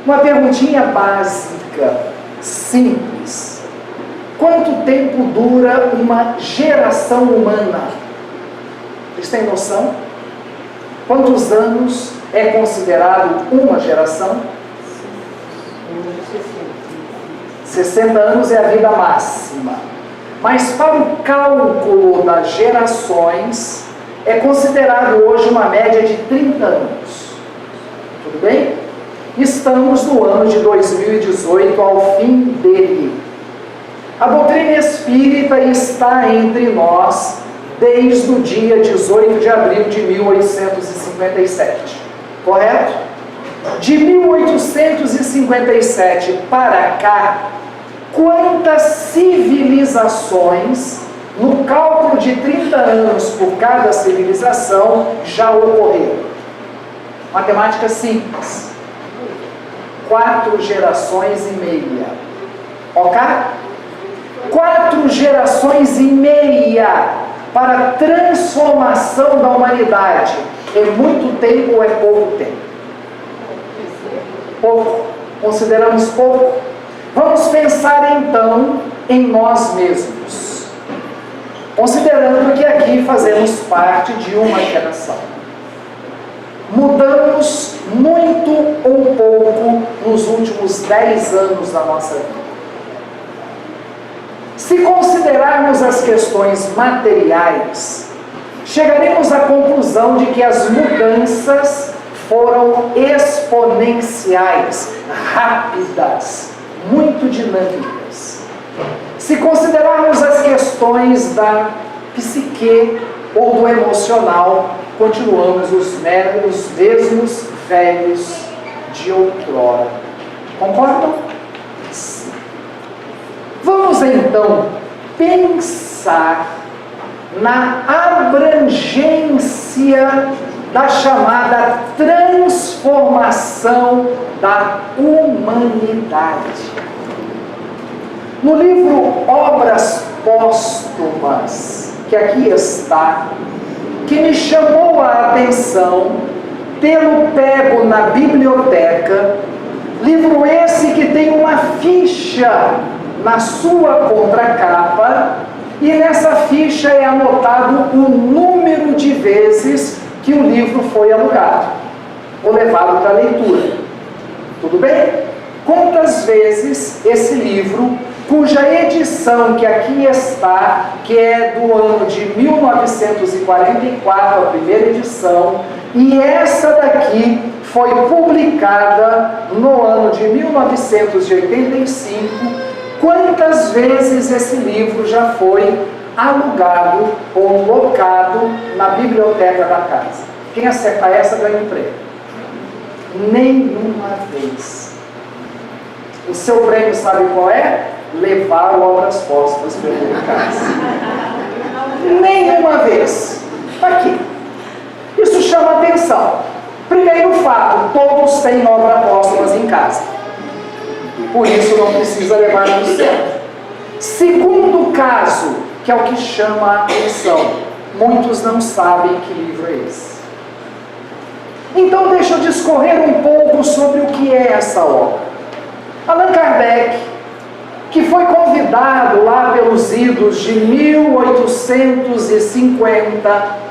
Uma perguntinha básica, simples. Quanto tempo dura uma geração humana? Vocês têm noção? Quantos anos é considerado uma geração? 60 anos é a vida máxima. Mas para o cálculo das gerações, é considerado hoje uma média de 30 anos. Tudo bem? Estamos no ano de 2018, ao fim dele. A doutrina espírita está entre nós desde o dia 18 de abril de 1857. Correto? De 1857 para cá, quantas civilizações, no cálculo de 30 anos por cada civilização, já ocorreram? Matemática simples. 4 gerações e meia. Ok? 4 gerações e meia para a transformação da humanidade. É muito tempo ou é pouco tempo? Pouco. Consideramos pouco? Vamos pensar então em nós mesmos. Considerando que aqui fazemos parte de uma geração. Mudamos muito ou pouco nos últimos 10 anos da nossa vida. Se considerarmos as questões materiais, chegaremos à conclusão de que as mudanças foram exponenciais, rápidas, muito dinâmicas. Se considerarmos as questões da psique ou do emocional, continuamos os mesmos velhos de outrora. Concordam? Sim. Vamos então pensar na abrangência da chamada transformação da humanidade. No livro Obras Póstumas, que aqui está, que me chamou a atenção, tê-lo pego na biblioteca, livro esse que tem uma ficha na sua contracapa, e nessa ficha é anotado o número de vezes que o livro foi alugado, ou levado para leitura. Tudo bem? Quantas vezes esse livro, cuja edição que aqui está, que é do ano de 1944, a primeira edição, e essa daqui foi publicada no ano de 1985, quantas vezes esse livro já foi alugado ou locado na biblioteca da casa? Quem acertar essa ganha um prêmio. Nenhuma vez. O seu prêmio sabe qual é? Levar Obras Póstumas publicadas. Nenhuma vez. Aqui. Isso chama atenção. Primeiro fato, todos têm obras póstumas em casa. Por isso não precisa levar no céu. Segundo caso, que é o que chama a atenção, muitos não sabem que livro é esse. Então deixa eu discorrer um pouco sobre o que é essa obra. Allan Kardec, que foi convidado lá pelos idos de 1850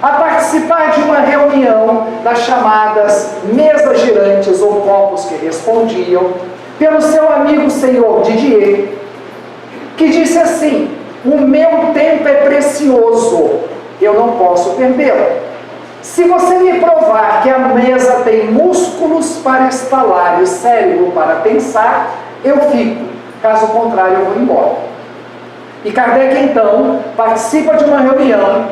a participar de uma reunião das chamadas mesas girantes ou copos que respondiam, pelo seu amigo senhor Didier, que disse assim: o meu tempo é precioso, eu não posso perdê-lo. Se você me provar que a mesa tem músculos para estalar e cérebro para pensar, eu fico, caso contrário eu vou embora. E Kardec então participa de uma reunião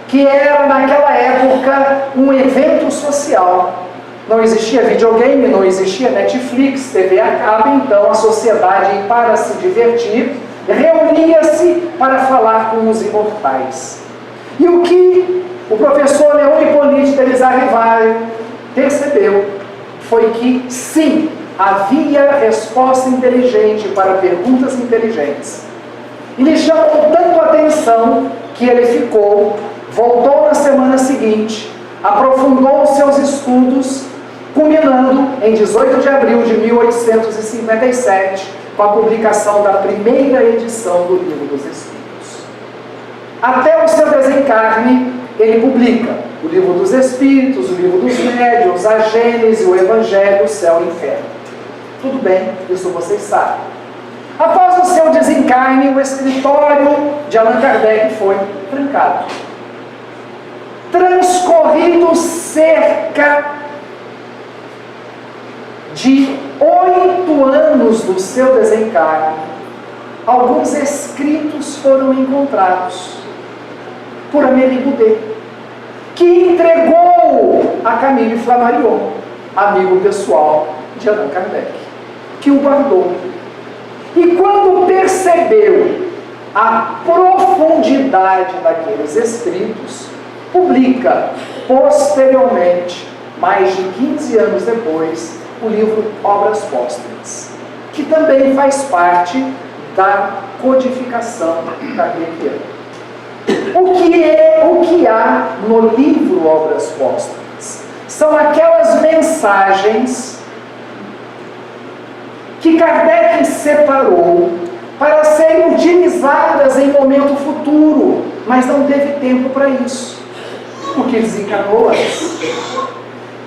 que era naquela época um evento social. Não existia videogame, não existia Netflix, TV a cabo, então a sociedade, para se divertir, reunia-se para falar com os imortais. E o que o professor Leon Hippolyte Delisle Rivail percebeu foi que, sim, havia resposta inteligente para perguntas inteligentes. E lhe chamou tanto a atenção que ele ficou, voltou na semana seguinte, aprofundou os seus estudos culminando em 18 de abril de 1857, com a publicação da primeira edição do Livro dos Espíritos. Até o seu desencarne, ele publica o Livro dos Espíritos, o Livro dos Médiuns, a Gênese, o Evangelho, o Céu e o Inferno. Tudo bem, isso vocês sabem. Após o seu desencarne, o escritório de Allan Kardec foi trancado. Transcorrido cerca de 8 anos do seu desencarne, alguns escritos foram encontrados por Amélie Goudet, que entregou a Camille Flammarion, amigo pessoal de Allan Kardec, que o guardou. E quando percebeu a profundidade daqueles escritos, publica posteriormente, mais de 15 anos depois, o livro Obras Póstumas, que também faz parte da codificação kardeciana. O que há no livro Obras Póstumas? São aquelas mensagens que Kardec separou para serem utilizadas em momento futuro, mas não teve tempo para isso, porque desencarnou antes.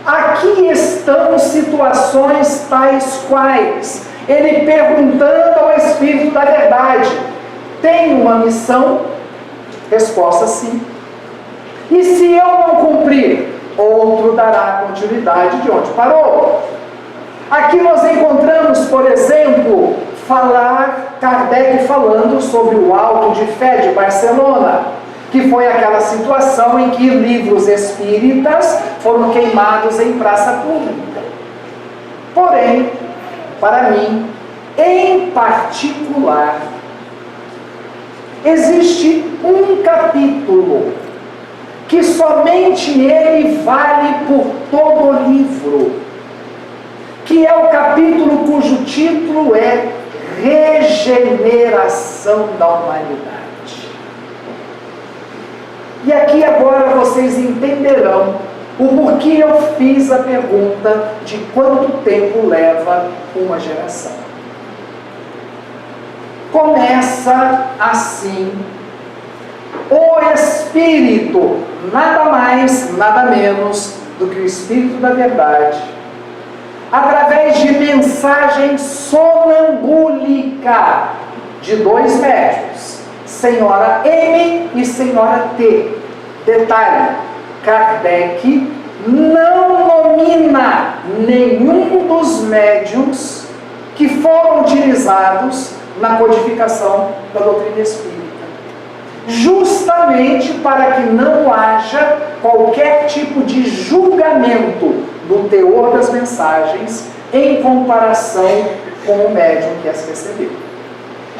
Aqui estão situações tais quais ele perguntando ao Espírito da Verdade: tem uma missão? Resposta: sim. E se eu não cumprir, outro dará continuidade de onde parou. Aqui nós encontramos, por exemplo, Kardec falando sobre o Auto de Fé de Barcelona, que foi aquela situação em que livros espíritas foram queimados em praça pública. Porém, para mim, em particular, existe um capítulo que somente ele vale por todo o livro, que é o capítulo cujo título é Regeneração da Humanidade. E aqui agora vocês entenderão o porquê eu fiz a pergunta de quanto tempo leva uma geração. Começa assim: o Espírito, nada mais, nada menos do que o Espírito da Verdade, através de mensagem sonambúlica de 2 médiuns, Senhora M e Senhora T. Detalhe: Kardec não nomina nenhum dos médiuns que foram utilizados na codificação da doutrina espírita, justamente para que não haja qualquer tipo de julgamento do teor das mensagens em comparação com o médium que as recebeu.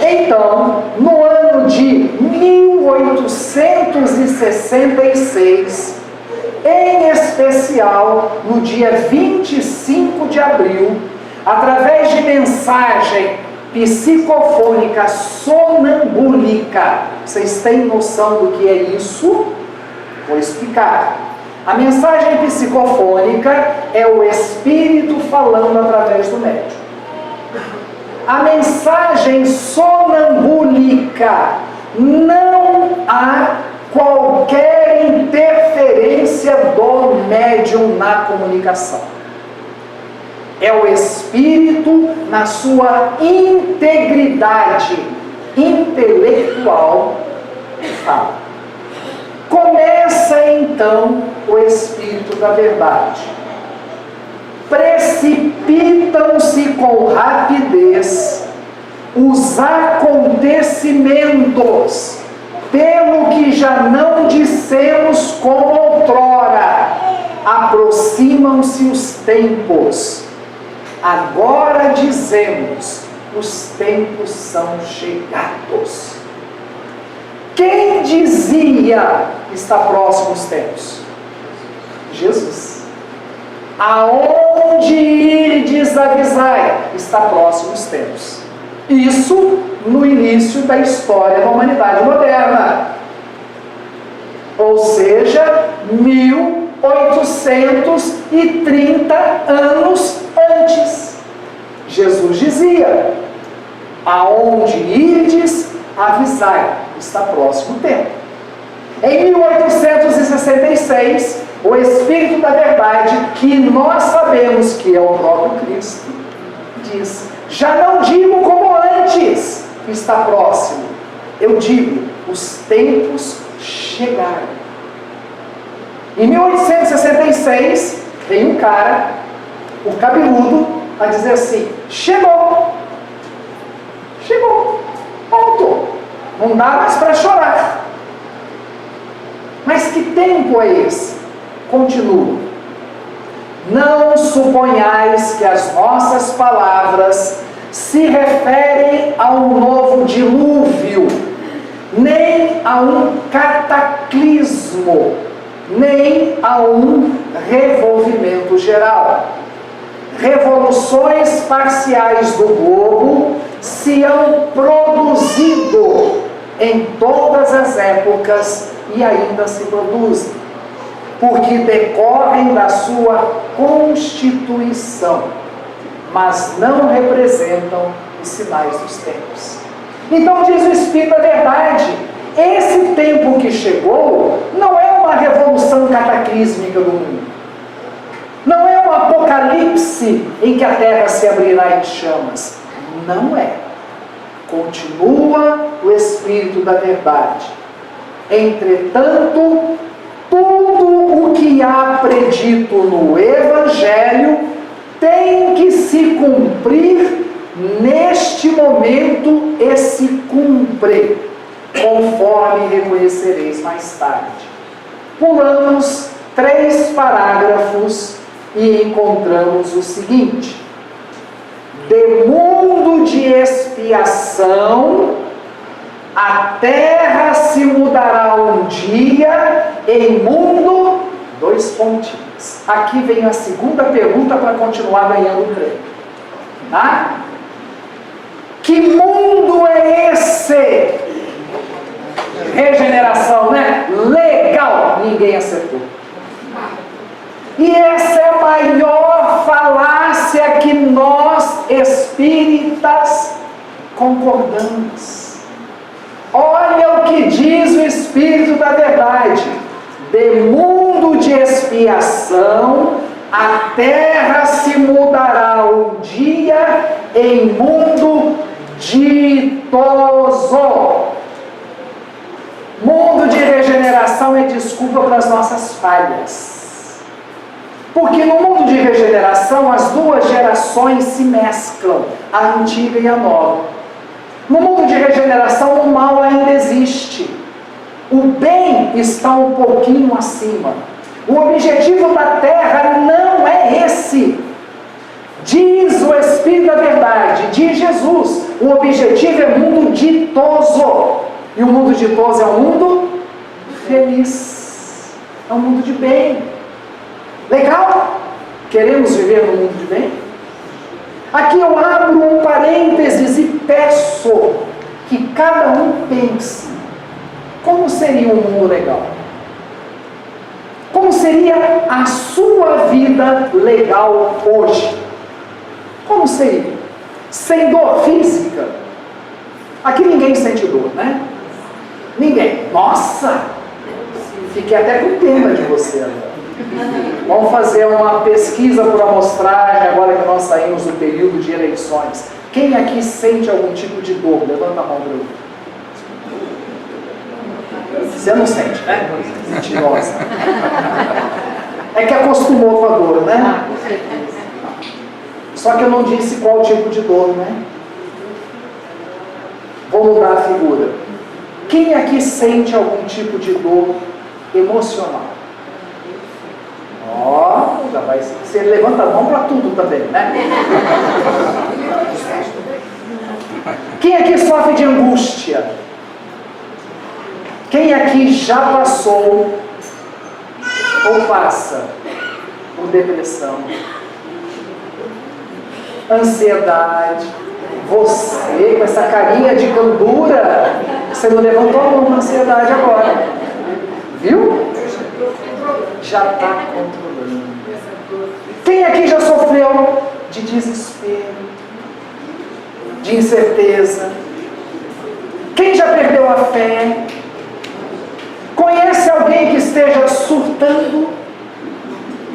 Então, no ano de 1866, em especial no dia 25 de abril, através de mensagem psicofônica sonambúlica, vocês têm noção do que é isso? Vou explicar. A mensagem psicofônica é o espírito falando através do médium. A mensagem sonambúlica, não há qualquer interferência do médium na comunicação. É o espírito na sua integridade intelectual que fala. Começa então o Espírito da Verdade. Precipitam-se com rapidez os acontecimentos, pelo que já não dissemos como outrora, aproximam-se os tempos. Agora dizemos: os tempos são chegados. Quem dizia que está próximo os tempos? Jesus. Aonde irdes avisai, está próximo os tempos. Isso no início da história da humanidade moderna. Ou seja, 1800 1830 anos antes. Jesus dizia: aonde irdes, avisai, está próximo o tempo. Em 1866, o Espírito da Verdade, que nós sabemos que é o próprio Cristo, diz: já não digo como antes, que está próximo, eu digo, os tempos chegaram. Em 1866, veio um cara, o cabeludo, a dizer assim: chegou, ponto, não dá mais para chorar. Mas que tempo é esse? Continua: não suponhais que as nossas palavras se referem a um novo dilúvio, nem a um cataclismo, nem a um revolvimento geral. Revoluções parciais do globo se hão produzido em todas as épocas e ainda se produzem, porque decorrem da sua constituição, mas não representam os sinais dos tempos. Então diz o Espírito da Verdade: esse tempo que chegou não é uma revolução cataclísmica do mundo, não é um apocalipse em que a terra se abrirá em chamas, não é. Continua o Espírito da Verdade: entretanto, tudo o que há predito no Evangelho tem que se cumprir neste momento e se cumpre, conforme reconhecereis mais tarde. Pulamos 3 parágrafos e encontramos o seguinte: de mundo de expiação, a terra se mudará um dia em mundo, 2 pontinhos. Aqui vem a segunda pergunta para continuar ganhando o prêmio. Tá? Que mundo é esse? Regeneração, né? Legal! Ninguém acertou. E essa é a maior falácia que nós espíritas concordamos. Olha o que diz o Espírito da Verdade: de mundo de expiação, a terra se mudará um dia em mundo ditoso. Mundo de regeneração é desculpa para as nossas falhas. Porque no mundo de regeneração as 2 gerações se mesclam, a antiga e a nova. No mundo de regeneração o mal ainda existe. O bem está um pouquinho acima. O objetivo da terra não é esse. Diz o Espírito da Verdade, diz Jesus, o objetivo é mundo ditoso. E o mundo ditoso é um mundo feliz. É um mundo de bem. Legal? Queremos viver num mundo de bem? Aqui eu abro um parênteses e peço que cada um pense: como seria um mundo legal? Como seria a sua vida legal hoje? Como seria? Sem dor física? Aqui ninguém sente dor, né? Ninguém. Nossa! Fiquei até com pena de você agora. Vamos fazer uma pesquisa por amostragem agora que nós saímos do período de eleições. Quem aqui sente algum tipo de dor? Levanta a mão para eu. Você não sente, né? Mentirosa. É que acostumou com a dor, né? Só que eu não disse qual tipo de dor, né? Vou mudar a figura. Quem aqui sente algum tipo de dor emocional? Ó, já vai. Você levanta a mão para tudo também, né? Quem aqui sofre de angústia? Quem aqui já passou ou passa por depressão, ansiedade? Você, com essa carinha de candura, você não levantou a mão na ansiedade agora, viu? já está controlando. Quem aqui já sofreu de desespero, de incerteza? Quem já perdeu a fé? Conhece alguém que esteja surtando?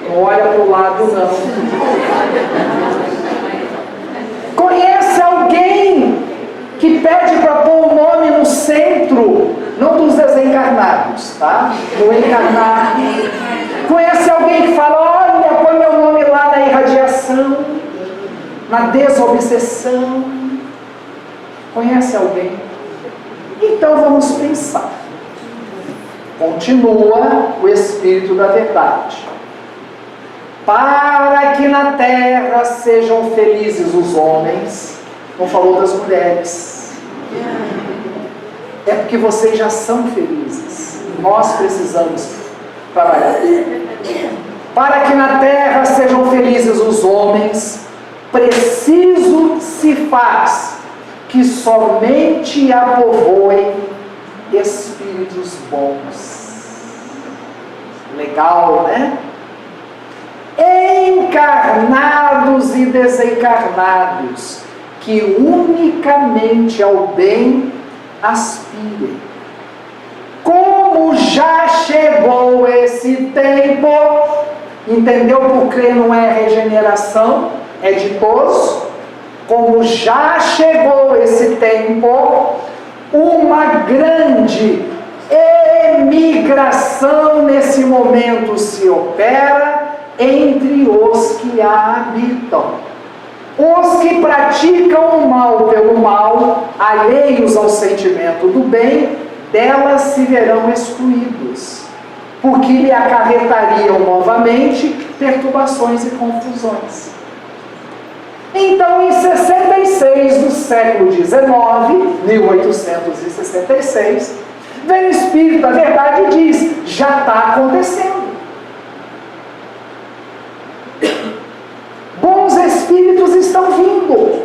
Não olha para o lado, não. Conhece alguém que pede para pôr o nome no centro, não dos desencarnados, tá? No encarnado. Conhece alguém que fala, olha, põe meu nome lá na irradiação, na desobsessão? Conhece alguém? Então vamos pensar. Continua o Espírito da Verdade. Para que na terra sejam felizes os homens. Não falou das mulheres. É porque vocês já são felizes. Nós precisamos trabalhar. Para que na terra sejam felizes os homens, preciso se faz que somente a povoem espíritos bons. Legal, né? Encarnados e desencarnados, que unicamente ao bem aspirem. Como já chegou esse tempo, entendeu por que não é regeneração, é ditoso? Como já chegou esse tempo, uma grande emigração nesse momento se opera entre os que a habitam. Os que praticam o mal pelo mal, alheios ao sentimento do bem, delas se verão excluídos, porque lhe acarretariam novamente perturbações e confusões. Então, em 66 do século XIX, 1866, vem o Espírito da Verdade e diz, já está acontecendo. Bons espíritos estão vindo.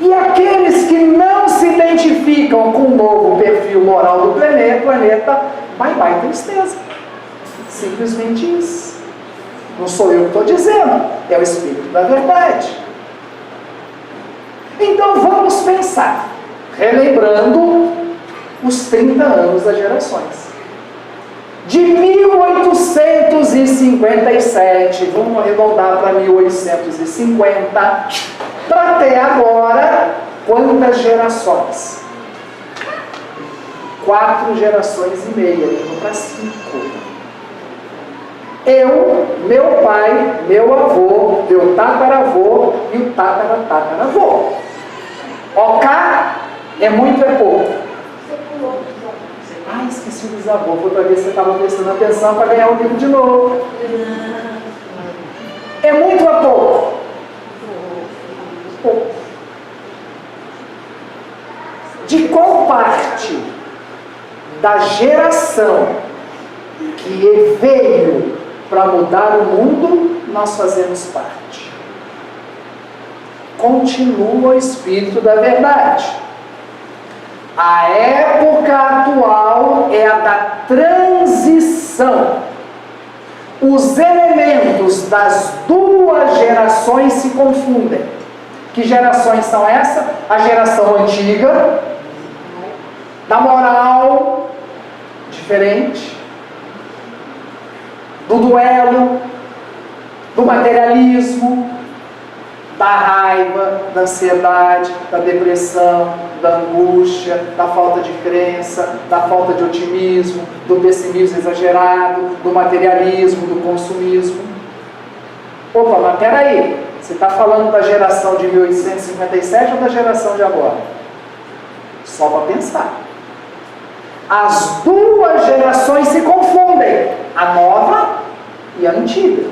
E aqueles que não se identificam com o novo perfil moral do planeta, bye bye tristeza. Simplesmente isso. Não sou eu que estou dizendo, é o Espírito da Verdade. Então vamos pensar, relembrando os 30 anos das gerações. De 1857, vamos arredondar para 1850, para até agora, quantas gerações? 4 gerações e meia, indo para 5. Eu, meu pai, meu avô, meu tataravô e o tataravô. OK? É muito, é pouco? Ah, esqueci o bisavô. Vou para ver se você estava prestando atenção para ganhar o livro de novo. É muito ou é pouco? Pouco. De qual parte da geração que veio para mudar o mundo nós fazemos parte? Continua o Espírito da Verdade. A época atual é a da transição. Os elementos das 2 gerações se confundem. Que gerações são essas? A geração antiga, da moral diferente, do duelo, do materialismo, da raiva, da ansiedade, da depressão, da angústia, da falta de crença, da falta de otimismo, do pessimismo exagerado, do materialismo, do consumismo. Opa, mas peraí, você está falando da geração de 1857 ou da geração de agora? Só para pensar. As 2 gerações se confundem, a nova e a antiga.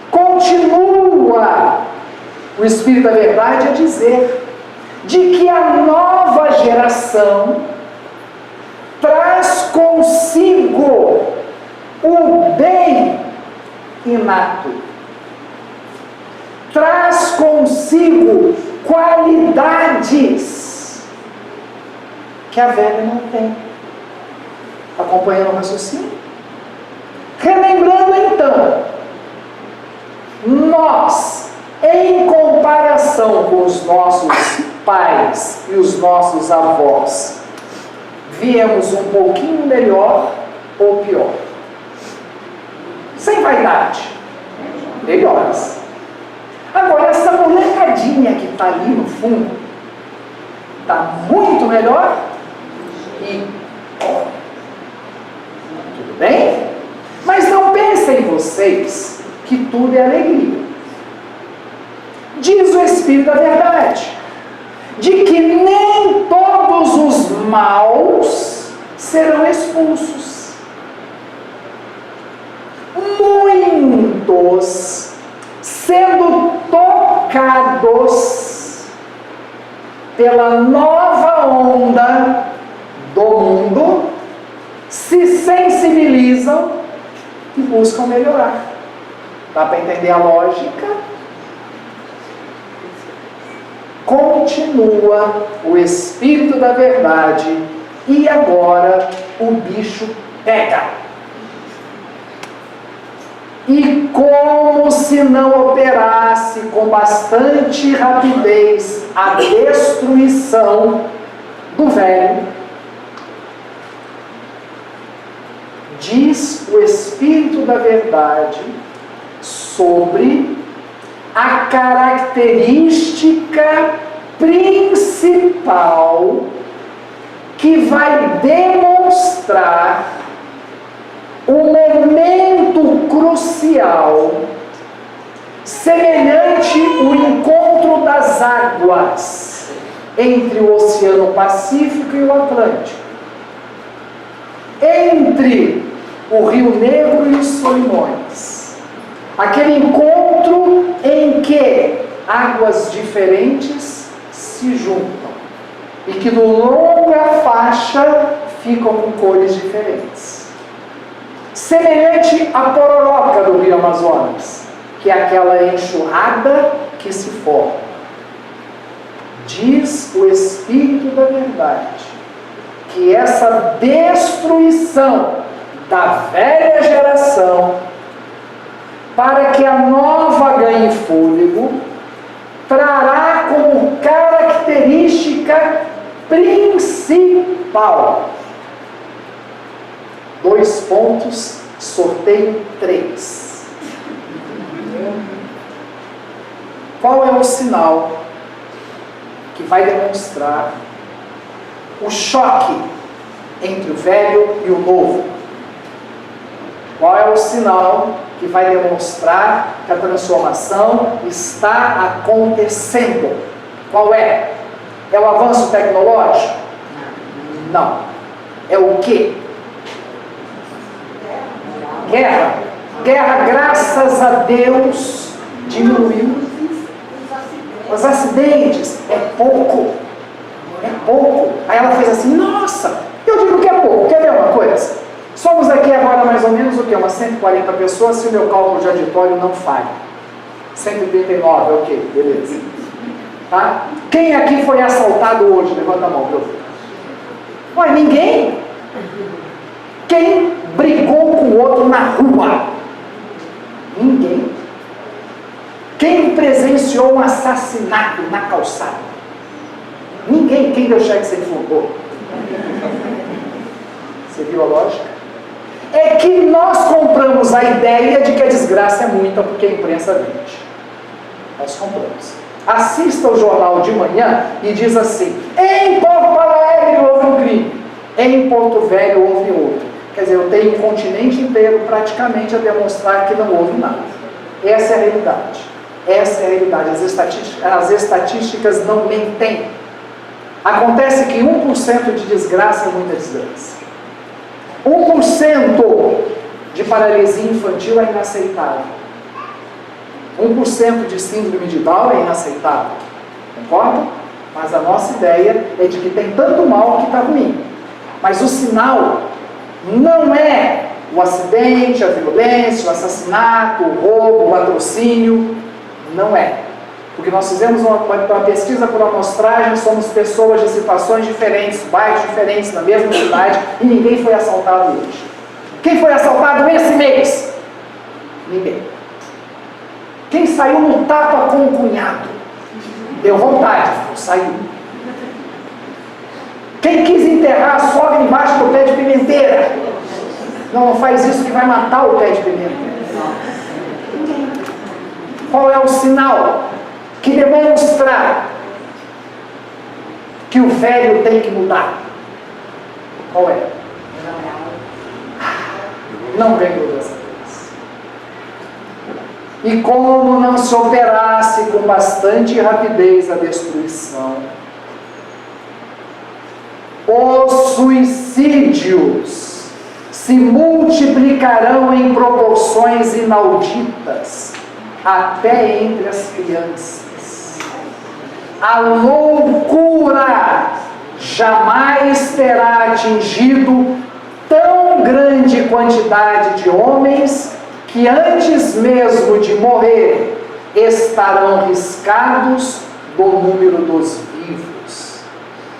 Continua o Espírito da Verdade a dizer de que a nova geração traz consigo o bem inato, traz consigo qualidades que a velha não tem. Acompanhando o raciocínio? Lembrando então, nós, em comparação com os nossos pais e os nossos avós, viemos um pouquinho melhor ou pior? Sem vaidade, melhores. Agora, essa molecadinha que está ali no fundo, está muito melhor e tudo bem? Mas não pensem vocês que tudo é alegria. Diz o Espírito da Verdade, de que nem todos os maus serão expulsos. Muitos, sendo tocados pela nova onda do mundo, se sensibilizam e buscam melhorar. Dá para entender a lógica? Continua o Espírito da Verdade e agora o bicho pega. E como se não operasse com bastante rapidez a destruição do velho, diz o Espírito da Verdade sobre a característica principal que vai demonstrar o momento crucial, semelhante ao encontro das águas entre o Oceano Pacífico e o Atlântico, entre o Rio Negro e os Solimões, aquele encontro em que águas diferentes se juntam e que no longa faixa ficam com cores diferentes. Semelhante à pororoca do Rio Amazonas, que é aquela enxurrada que se forma. Diz o Espírito da Verdade que essa destruição da velha geração, para que a nova ganhe fôlego, trará como característica principal 2 pontos, sorteio 3. Qual é o sinal que vai demonstrar o choque entre o velho e o novo? Qual é o sinal que vai demonstrar que a transformação está acontecendo? Qual é? É o avanço tecnológico? Não. É o quê? Guerra. Guerra, graças a Deus, diminuiu. Os acidentes é pouco. É pouco. Aí ela fez assim, nossa, eu digo que é pouco. Quer ver uma coisa? Somos aqui agora mais ou menos o quê? Umas 140 pessoas, se o meu cálculo de auditório não falha. 139, ok, beleza. Tá? Quem aqui foi assaltado hoje? Levanta a mão, meu filho. Ué, ninguém? Quem brigou com o outro na rua? Ninguém. Quem presenciou um assassinato na calçada? Ninguém. Quem deu cheque sem fundou? Você viu a lógica? É que nós compramos a ideia de que a desgraça é muita porque a imprensa vende. Nós compramos. Assista o jornal de manhã e diz assim: em Porto Alegre houve um crime, em Porto Velho houve outro. Quer dizer, eu tenho um continente inteiro praticamente a demonstrar que não houve nada. Essa é a realidade. Essa é a realidade. As estatísticas não mentem. Acontece que 1% de desgraça é muita desgraça. 1% de paralisia infantil é inaceitável. 1% de síndrome de Down é inaceitável. Concorda? Mas a nossa ideia é de que tem tanto mal que está ruim. Mas o sinal não é o acidente, a violência, o assassinato, o roubo, o latrocínio. Não é. Porque nós fizemos uma pesquisa por amostragem, somos pessoas de situações diferentes, bairros diferentes, na mesma cidade, e ninguém foi assaltado hoje. Quem foi assaltado esse mês? Ninguém. Quem saiu no tapa com o cunhado? Deu vontade, saiu. Quem quis enterrar a sogra embaixo do pé de pimenteira? Não faz isso que vai matar o pé de pimenteira. Qual é o sinal que demonstra que o velho tem que mudar? Qual é? Não ganhou dessa vez. E como não se operasse com bastante rapidez a destruição, os suicídios se multiplicarão em proporções inauditas, até entre as crianças. A loucura jamais terá atingido tão grande quantidade de homens que antes mesmo de morrer estarão riscados do número dos vivos.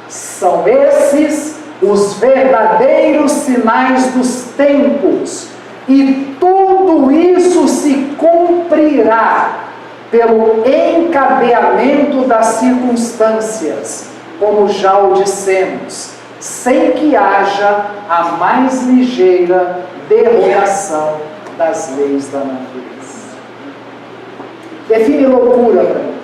São esses os verdadeiros sinais dos tempos, e tudo isso se cumprirá pelo encadeamento das circunstâncias, como já o dissemos, sem que haja a mais ligeira derrogação das leis da natureza. Define loucura para mim.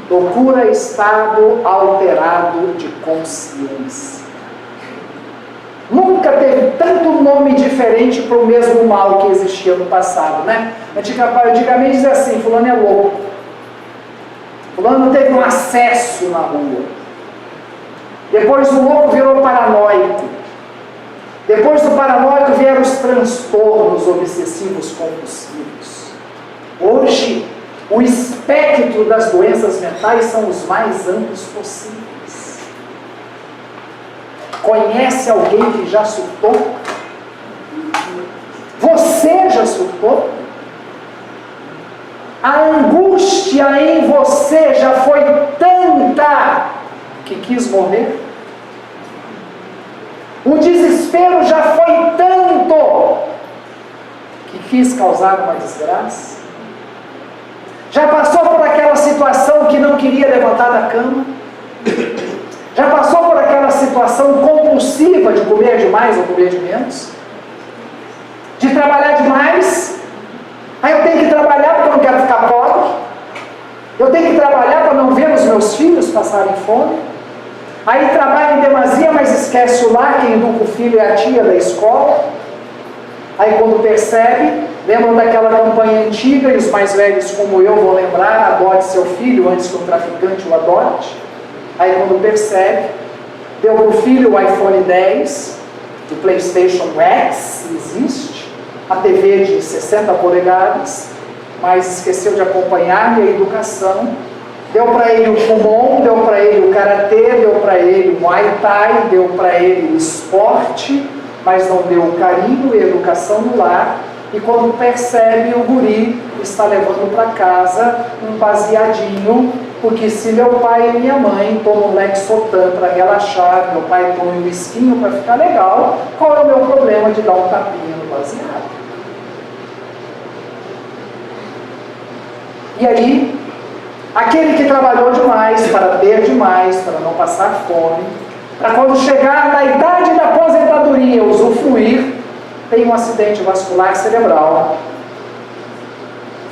Loucura é estado alterado de consciência. Nunca teve tanto nome diferente para o mesmo mal que existia no passado, né? Antigamente dizia assim, fulano é louco. Fulano teve um acesso na rua. Depois o louco virou paranoico. Depois do paranoico vieram os transtornos obsessivos compulsivos. Hoje, o espectro das doenças mentais são os mais amplos possíveis. Conhece alguém que já surtou? Você já surtou? A angústia em você já foi tanta que quis morrer? O desespero já foi tanto que quis causar uma desgraça? Já passou por aquela situação que não queria levantar da cama? Já passou por aquela situação compulsiva de comer demais ou comer de menos? De trabalhar demais? Aí eu tenho que trabalhar porque eu não quero ficar pobre? Eu tenho que trabalhar para não ver os meus filhos passarem fome? Aí trabalha em demasia, mas esquece o lar, quem educa o filho é a tia da escola. Aí quando percebe, lembram daquela campanha antiga, e os mais velhos como eu vão lembrar, adote seu filho antes que um traficante o adote. Aí quando percebe, deu para o filho o iPhone 10, o PlayStation X, existe, a TV de 60 polegadas, mas esqueceu de acompanhar-lhe a educação. Deu para ele o Kumon, deu para ele o Karatê, deu para ele o Muay Thai, deu para ele o esporte, mas não deu o carinho e a educação no lar. E quando percebe, o guri está levando para casa um baseadinho, porque se meu pai e minha mãe tomam Lexotan para relaxar, meu pai toma um whiskinho para ficar legal, qual é o meu problema de dar um tapinha no baseado? E aí, aquele que trabalhou demais para ter demais, para não passar fome, para quando chegar na idade da aposentadoria usufruir, tem um acidente vascular cerebral,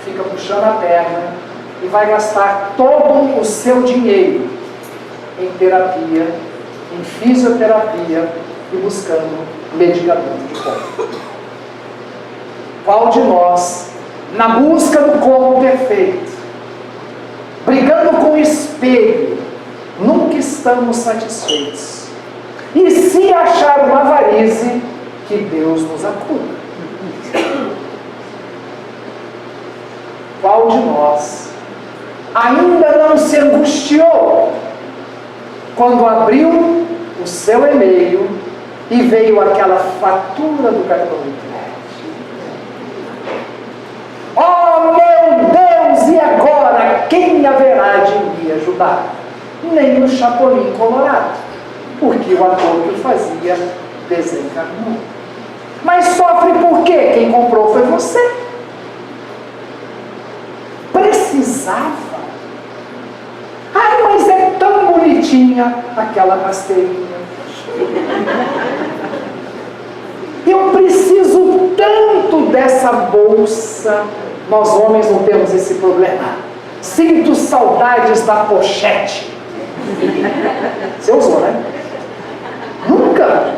fica puxando a perna e vai gastar todo o seu dinheiro em terapia, em fisioterapia e buscando medicamento de corpo. Qual de nós, na busca do corpo perfeito, brigando com o espelho, nunca estamos satisfeitos? E se achar uma varize, que Deus nos acuda. Qual de nós ainda não se angustiou quando abriu o seu e-mail e veio aquela fatura do cartão de crédito? Oh meu Deus, e agora quem haverá de me ajudar? Nem o Chapolin Colorado, porque o ator que o fazia desencarnou. Mas sofre por quê? Quem comprou foi você. Precisava. Ai, mas é tão bonitinha aquela rasteirinha. Eu preciso tanto dessa bolsa. Nós homens não temos esse problema. Sinto saudades da pochete. Você usou, né? Nunca?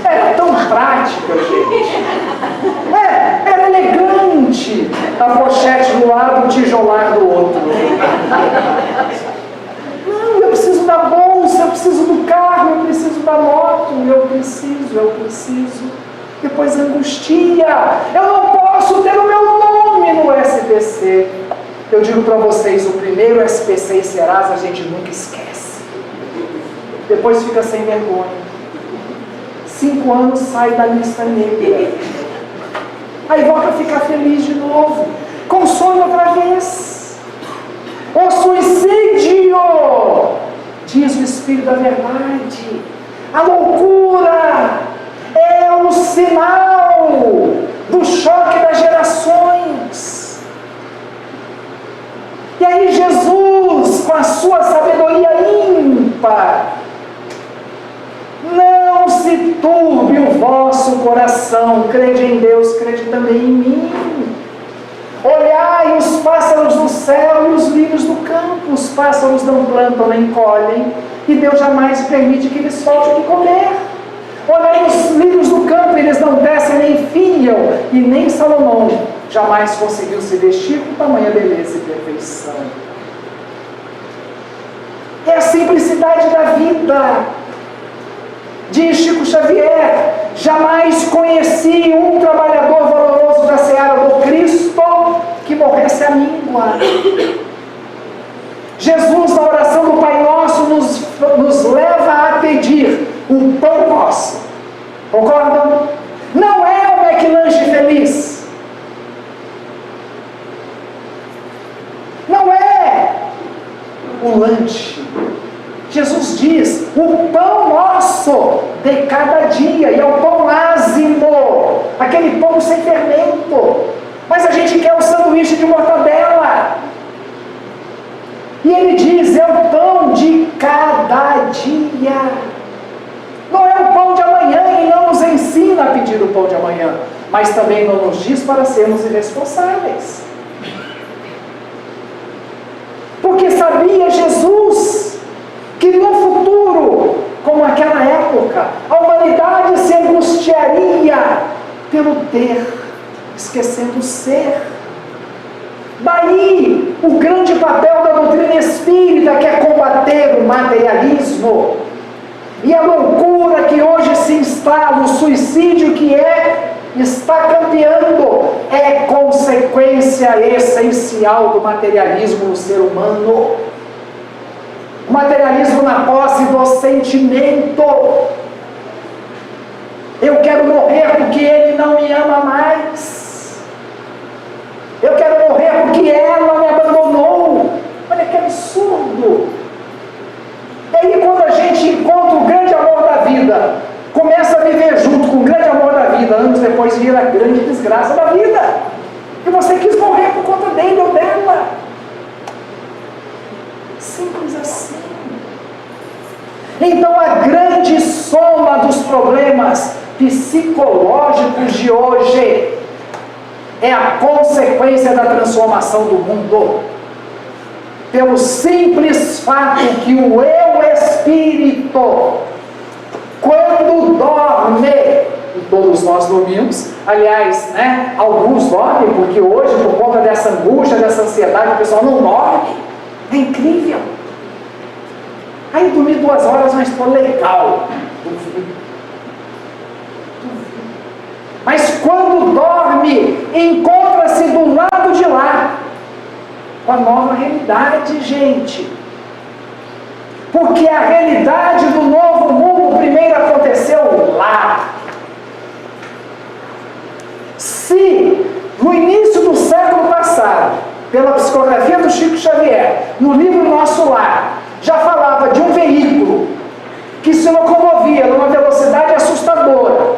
Era tão prática, gente. Era elegante. A pochete do lado, o tijolar do outro. Não, eu preciso da bolsa, eu preciso do carro, eu preciso da moto, eu preciso. Depois angustia. Eu não posso ter o meu nome no SPC. Eu digo para vocês, o primeiro SPC e Serasa a gente nunca esquece. Depois fica sem vergonha. 5 anos sai da lista negra. Aí volta a ficar feliz de novo. Consome outra vez. O suicídio, diz o Espírito da Verdade, a loucura é o sinal do choque das gerações. E aí Jesus, com a sua sabedoria ímpar, não se turbe o vosso coração, crede em Deus, crede também em mim. Olhai os pássaros do céu e os lírios do campo. Os pássaros não plantam nem colhem, e Deus jamais permite que lhes falte o que comer. Olhai os lírios do campo, eles não descem nem fiam, e nem Salomão jamais conseguiu se vestir com tamanha beleza e perfeição. É a simplicidade da vida. Diz Chico Xavier: jamais conheci um trabalhador valoroso da seara do Cristo que morresse à míngua. Jesus, na oração do Pai Nosso, nos leva a pedir o pão nosso. Concordam? Não é o McLanche feliz. Não é o lanche. Jesus diz, o pão nosso de cada dia, e é o pão ázimo, aquele pão sem fermento. Mas a gente quer o sanduíche de mortadela. E ele diz, é o pão de cada dia. Não é o pão de amanhã, ele não nos ensina a pedir o pão de amanhã, mas também não nos diz para sermos irresponsáveis. Porque sabia Jesus que no futuro, como naquela época, a humanidade se angustiaria pelo ter, esquecendo o ser. Daí o grande papel da doutrina espírita, que é combater o materialismo e a loucura que hoje se instala, o suicídio que está campeando, é consequência essencial do materialismo no ser humano. O materialismo na posse do sentimento. Eu quero morrer porque ele não me ama mais. Eu quero morrer porque ela me abandonou. Olha que absurdo. E aí quando a gente encontra o grande amor da vida, começa a viver junto com o grande amor da vida, anos depois vira a grande desgraça da vida. E você quis morrer por conta dele ou dela. Simples assim. Então a grande soma dos problemas psicológicos de hoje é a consequência da transformação do mundo, pelo simples fato que o eu espírito, quando dorme, e todos nós dormimos, aliás, né, alguns dormem, porque hoje, por conta dessa angústia, dessa ansiedade, o pessoal não dorme. É incrível. Aí eu dormi 2 horas, mas estou legal. Mas quando dorme, encontra-se do lado de lá com a nova realidade, gente. Porque a realidade do novo mundo primeiro aconteceu lá. Se no início do século passado, pela psicografia do Chico Xavier, no livro Nosso Lar, já falava de um veículo que se locomovia numa velocidade assustadora,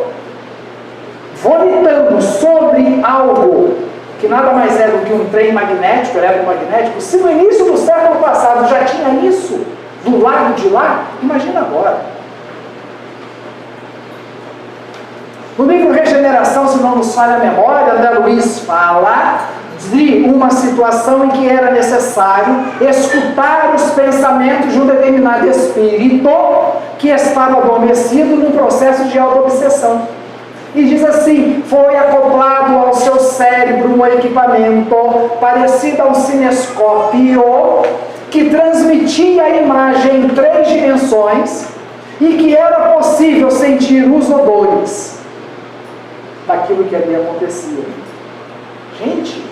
vomitando sobre algo que nada mais é do que um trem magnético, eletromagnético, se no início do século passado já tinha isso do lado de lá, imagina agora. No livro Regeneração, se não nos falha a memória, André Luiz fala de uma situação em que era necessário escutar os pensamentos de um determinado espírito que estava adormecido num processo de auto-obsessão. E diz assim: foi acoplado ao seu cérebro um equipamento parecido a um cinescópio que transmitia a imagem em 3 dimensões e que era possível sentir os odores daquilo que ali acontecia. Gente,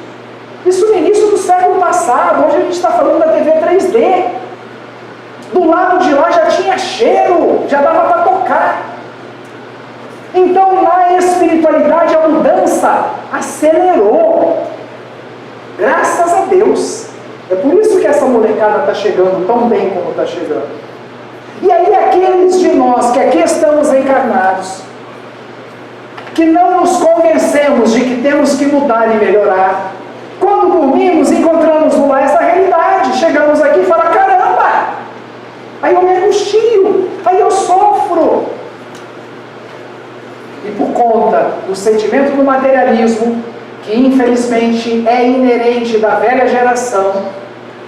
isso no início do século passado. Hoje a gente está falando da TV 3D. Do lado de lá já tinha cheiro, já dava para tocar. Então, na espiritualidade, a mudança acelerou. Graças a Deus. É por isso que essa molecada está chegando tão bem como está chegando. E aí, aqueles de nós que aqui estamos encarnados, que não nos convencemos de que temos que mudar e melhorar, quando dormimos, encontramos no lar essa realidade. Chegamos aqui e falamos: caramba! Aí eu me angustio, aí eu sofro. E por conta do sentimento do materialismo, que infelizmente é inerente da velha geração,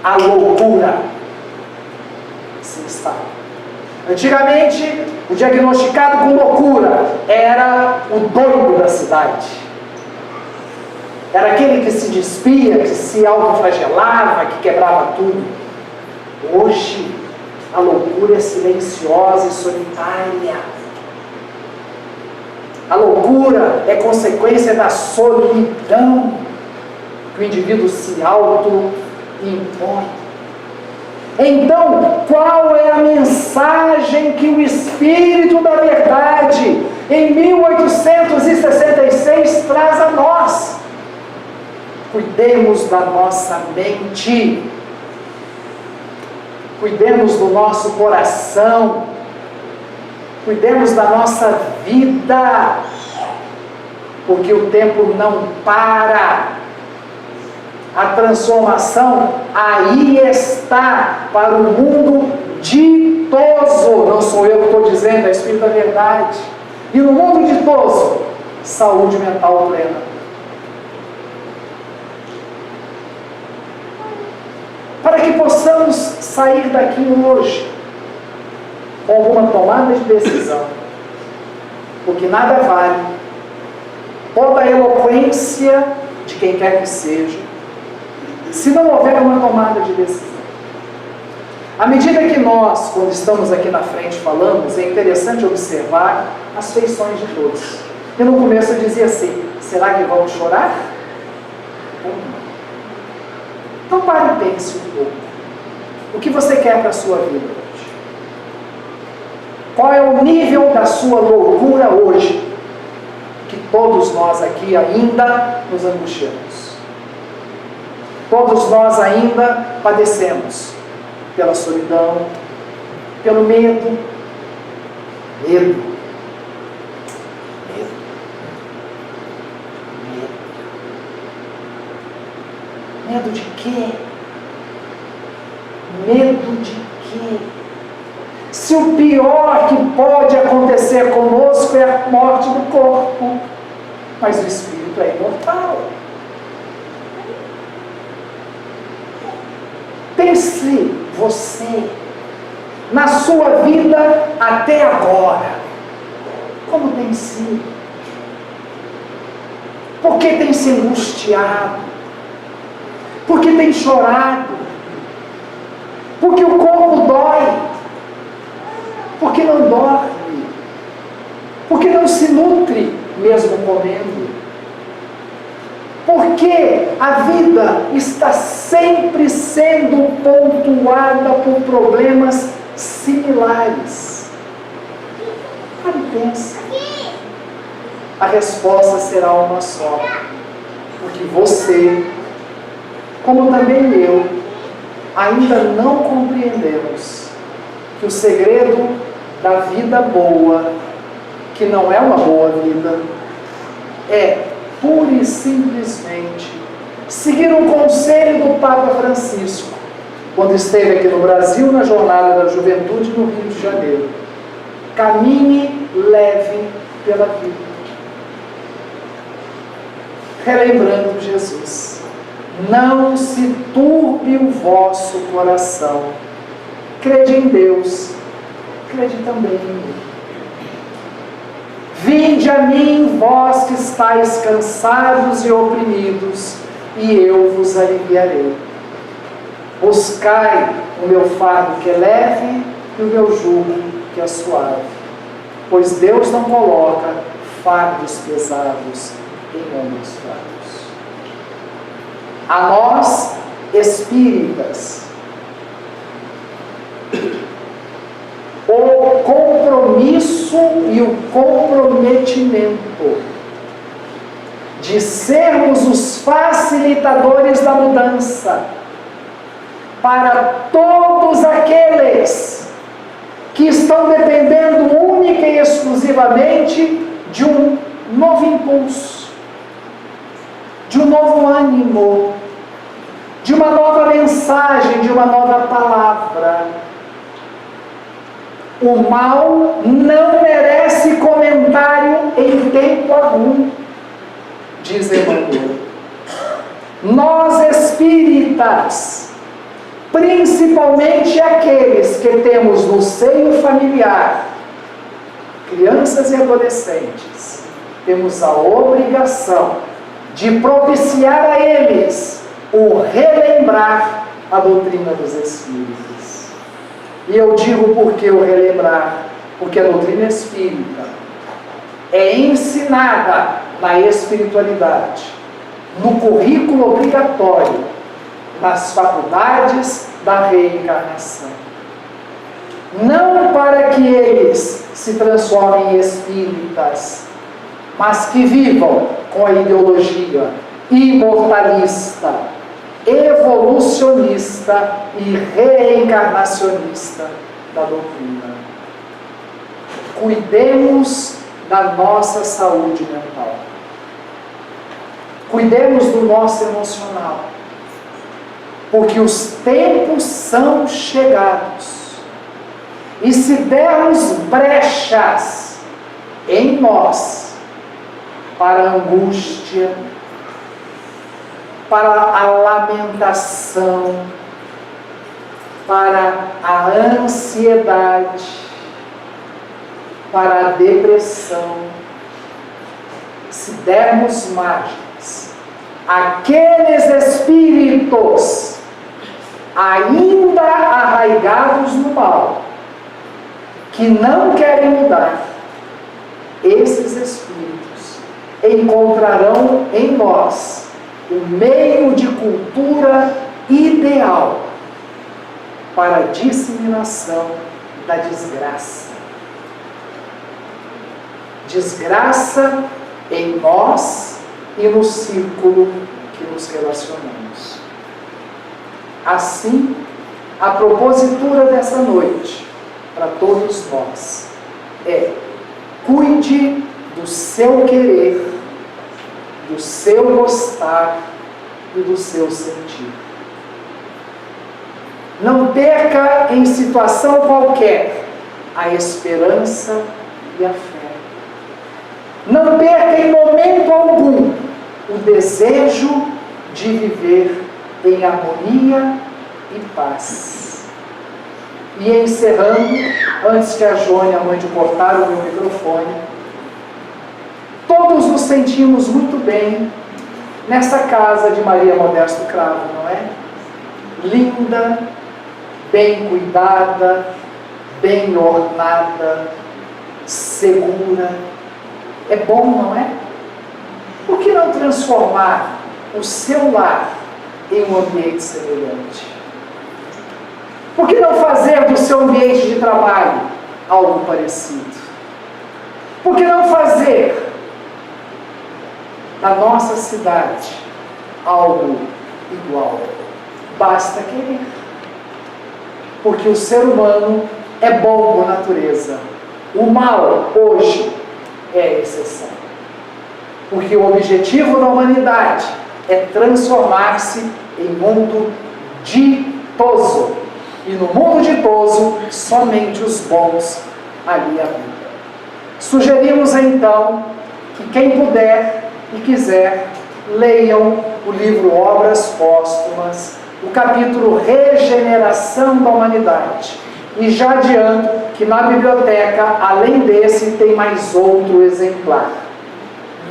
a loucura se instala. Antigamente, o diagnosticado com loucura era o doido da cidade. Era aquele que se despia, que se autoflagelava, que quebrava tudo. Hoje, a loucura é silenciosa e solitária. A loucura é consequência da solidão que o indivíduo se auto-impõe. Então, qual é a mensagem que o Espírito da Verdade, em 1866, traz a nós? Cuidemos da nossa mente, cuidemos do nosso coração, cuidemos da nossa vida, porque o tempo não para. A transformação aí está para o mundo ditoso. Não sou eu que estou dizendo, é o Espírito da Verdade. E no mundo ditoso, saúde mental plena. Para que possamos sair daqui hoje com alguma tomada de decisão, porque nada vale toda a eloquência de quem quer que seja, se não houver uma tomada de decisão. À medida que nós, quando estamos aqui na frente falamos, é interessante observar as feições de todos. E no começo eu dizia assim: será que vamos chorar? Ou não? Então pare e pense um pouco. O que você quer para a sua vida hoje? Qual é o nível da sua loucura hoje? Que todos nós aqui ainda nos angustiamos. Todos nós ainda padecemos pela solidão, pelo medo. Medo. Medo. Medo. Medo de quê? Medo de quê? Se o pior que pode acontecer conosco é a morte do corpo, mas o espírito é imortal. Pense você, na sua vida até agora, como tem sido? Por que tem se angustiado? Por que tem chorado? Porque o corpo dói? Porque não dorme? Porque não se nutre mesmo comendo? Porque a vida está sempre sendo pontuada por problemas similares. Pare e pense. A resposta será uma só. Porque você, como também eu, ainda não compreendemos que o segredo da vida boa, que não é uma boa vida, é, pura e simplesmente, seguir o conselho do Papa Francisco, quando esteve aqui no Brasil, na Jornada da Juventude, no Rio de Janeiro. Caminhe leve pela vida. Relembrando Jesus. Não se turbe o vosso coração. Crede em Deus, crede também em mim. Vinde a mim, vós que estáis cansados e oprimidos, e eu vos aliviarei. Buscai o meu fardo que é leve e o meu jugo que é suave. Pois Deus não coloca fardos pesados em ombros fracos. A nós, espíritas, o compromisso e o comprometimento de sermos os facilitadores da mudança para todos aqueles que estão dependendo única e exclusivamente de um novo impulso, de um novo ânimo, de uma nova mensagem, de uma nova palavra. O mal não merece comentário em tempo algum, diz Emmanuel. Nós espíritas, principalmente aqueles que temos no seio familiar, crianças e adolescentes, temos a obrigação de propiciar a eles o relembrar a doutrina dos Espíritos. E eu digo por que o relembrar? Porque a doutrina espírita é ensinada na espiritualidade, no currículo obrigatório, nas faculdades da reencarnação. Não para que eles se transformem em espíritas, mas que vivam com a ideologia imortalista, evolucionista e reencarnacionista da doutrina. Cuidemos da nossa saúde mental. Cuidemos do nosso emocional. Porque os tempos são chegados. E se dermos brechas em nós para a angústia, para a lamentação, para a ansiedade, para a depressão, se dermos margens, aqueles espíritos ainda arraigados no mal, que não querem mudar, esses espíritos encontrarão em nós o meio de cultura ideal para a disseminação da desgraça. Desgraça em nós e no círculo que nos relacionamos. Assim, a propositura dessa noite para todos nós é: cuide do seu querer, do seu gostar e do seu sentir. Não perca em situação qualquer a esperança e a fé. Não perca em momento algum o desejo de viver em harmonia e paz. E encerrando, antes que a Jônia mande cortar o meu microfone, todos nos sentimos muito bem nessa casa de Maria Modesto Cravo, não é? Linda, bem cuidada, bem ornada, segura. É bom, não é? Por que não transformar o seu lar em um ambiente semelhante? Por que não fazer do seu ambiente de trabalho algo parecido? Por que não fazer na nossa cidade algo igual? Basta querer. Porque o ser humano é bom por natureza. O mal, hoje, é a exceção. porque o objetivo da humanidade é transformar-se em mundo ditoso. E no mundo ditoso, somente os bons ali habitam. Sugerimos então que quem puder e quiser, leiam o livro Obras Póstumas, o capítulo Regeneração da Humanidade. E já adianto que na biblioteca, além desse, tem mais outro exemplar.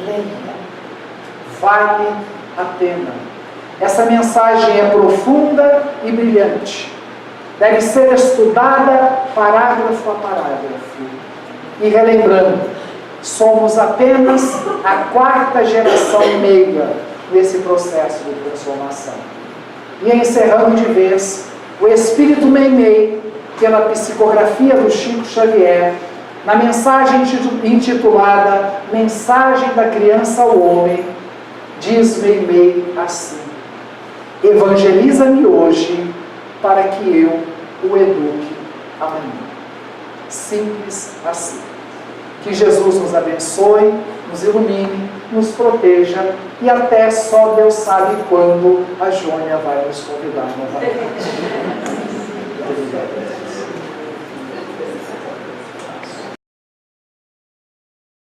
Leia. Vale a pena. Essa mensagem é profunda e brilhante. Deve ser estudada parágrafo a parágrafo. E relembrando, somos apenas a 4ª geração meiga nesse processo de transformação. E encerrando de vez, o Espírito Meimei, pela psicografia do Chico Xavier, na mensagem intitulada Mensagem da Criança ao Homem, diz Meimei assim: evangeliza-me hoje para que eu o eduque amanhã. Simples assim. Que Jesus nos abençoe, nos ilumine, nos proteja e até só Deus sabe quando a Jônia vai nos convidar novamente.